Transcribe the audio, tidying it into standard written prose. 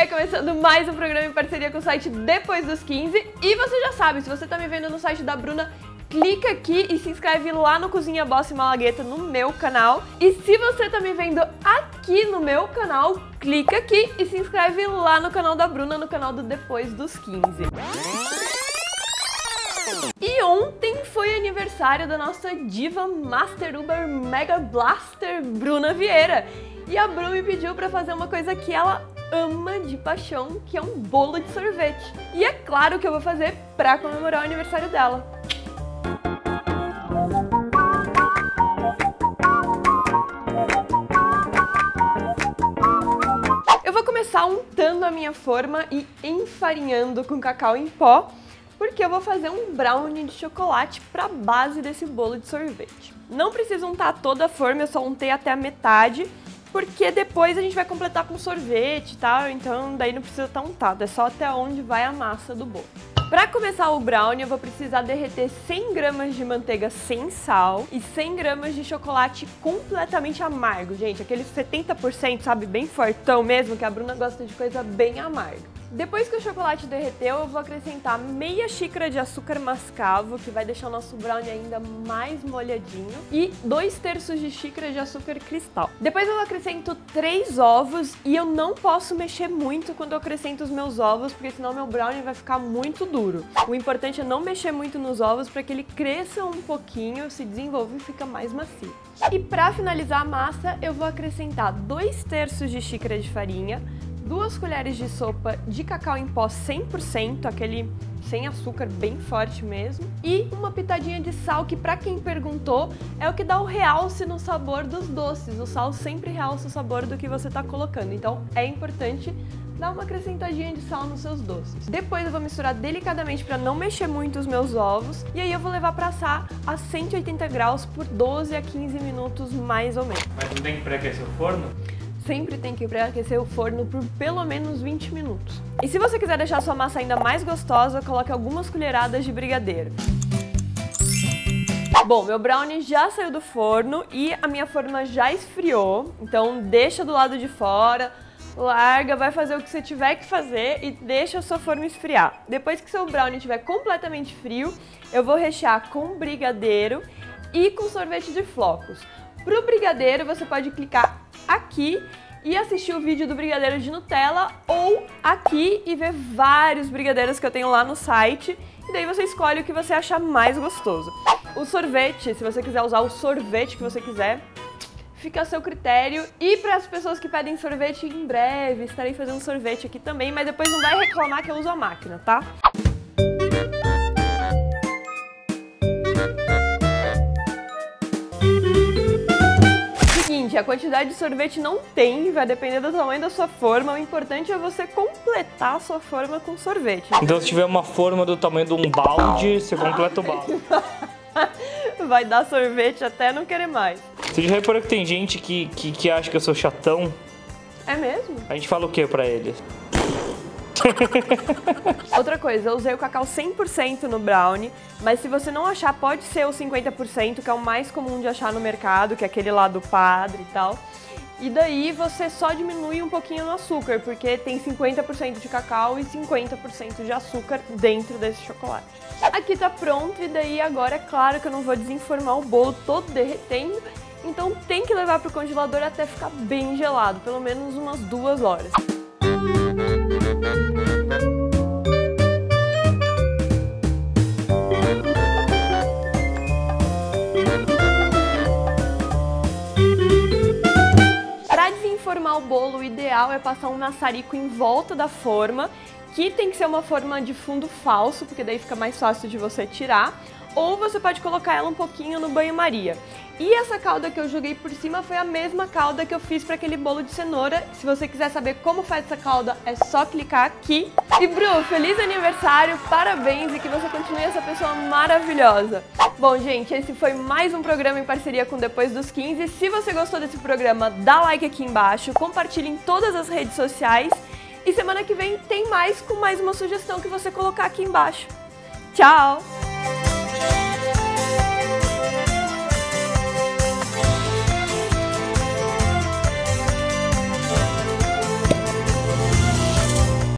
Oiê, começando mais um programa em parceria com o site Depois dos 15. E você já sabe, se você tá me vendo no site da Bruna, clica aqui e se inscreve lá no Cozinha Boss e Malagueta no meu canal. E se você tá me vendo aqui no meu canal, clica aqui e se inscreve lá no canal da Bruna, no canal do Depois dos 15. E ontem foi aniversário da nossa diva Master Uber Mega Blaster Bruna Vieira. E a Bruna me pediu pra fazer uma coisa que ela ama de paixão, que é um bolo de sorvete. E é claro que eu vou fazer pra comemorar o aniversário dela. Eu vou começar untando a minha forma e enfarinhando com cacau em pó, porque eu vou fazer um brownie de chocolate para base desse bolo de sorvete. Não precisa untar toda a forma, eu só untei até a metade, porque depois a gente vai completar com sorvete e tal, então daí não precisa estar untado, é só até onde vai a massa do bolo. Para começar o brownie, eu vou precisar derreter 100 gramas de manteiga sem sal e 100 gramas de chocolate completamente amargo, gente, aquele 70%, sabe, bem fortão mesmo, que a Bruna gosta de coisa bem amarga. Depois que o chocolate derreteu, eu vou acrescentar meia xícara de açúcar mascavo, que vai deixar o nosso brownie ainda mais molhadinho, e 2/3 de xícara de açúcar cristal. Depois eu acrescento 3 ovos e eu não posso mexer muito quando eu acrescento os meus ovos, porque senão meu brownie vai ficar muito duro. O importante é não mexer muito nos ovos para que ele cresça um pouquinho, se desenvolva e fica mais macio. E para finalizar a massa, eu vou acrescentar 2/3 de xícara de farinha, 2 colheres de sopa de cacau em pó 100%, aquele sem açúcar bem forte mesmo, e uma pitadinha de sal, que pra quem perguntou, é o que dá o realce no sabor dos doces. O sal sempre realça o sabor do que você tá colocando, então é importante dar uma acrescentadinha de sal nos seus doces. Depois eu vou misturar delicadamente para não mexer muito os meus ovos, e aí eu vou levar para assar a 180 graus por 12 a 15 minutos mais ou menos. Mas não tem que pré-aquecer o forno? Sempre tem que pré-aquecer o forno por pelo menos 20 minutos. E se você quiser deixar sua massa ainda mais gostosa, coloque algumas colheradas de brigadeiro. Bom, meu brownie já saiu do forno e a minha forma já esfriou, então deixa do lado de fora, larga, vai fazer o que você tiver que fazer e deixa a sua forma esfriar. Depois que seu brownie estiver completamente frio, eu vou rechear com brigadeiro e com sorvete de flocos. Pro brigadeiro, você pode clicar aqui e assistir o vídeo do brigadeiro de Nutella, ou aqui e ver vários brigadeiros que eu tenho lá no site, e daí você escolhe o que você achar mais gostoso. O sorvete, se você quiser usar o sorvete que você quiser, fica a seu critério. E para as pessoas que pedem sorvete, em breve estarei fazendo sorvete aqui também, mas depois não vai reclamar que eu uso a máquina, tá? A quantidade de sorvete não tem, vai depender do tamanho da sua forma. O importante é você completar a sua forma com sorvete. Então se tiver uma forma do tamanho de um balde, você completa o balde. Vai dar sorvete até não querer mais. Você já reparou que tem gente que acha que eu sou chatão? É mesmo? A gente fala o que pra eles? Outra coisa, eu usei o cacau 100% no brownie, mas se você não achar, pode ser o 50%, que é o mais comum de achar no mercado, que é aquele lá do padre e tal. E daí você só diminui um pouquinho no açúcar, porque tem 50% de cacau e 50% de açúcar dentro desse chocolate. Aqui tá pronto, e daí agora é claro que eu não vou desenformar o bolo todo derretendo, então tem que levar pro congelador até ficar bem gelado, pelo menos umas 2 horas. Para desenformar o bolo, o ideal é passar um maçarico em volta da forma, que tem que ser uma forma de fundo falso, porque daí fica mais fácil de você tirar, ou você pode colocar ela um pouquinho no banho-maria. E essa calda que eu joguei por cima foi a mesma calda que eu fiz para aquele bolo de cenoura. Se você quiser saber como faz essa calda, é só clicar aqui. E Bru, feliz aniversário, parabéns e que você continue essa pessoa maravilhosa. Bom, gente, esse foi mais um programa em parceria com Depois dos 15. Se você gostou desse programa, dá like aqui embaixo, compartilhe em todas as redes sociais. E semana que vem tem mais, com mais uma sugestão que você colocar aqui embaixo. Tchau!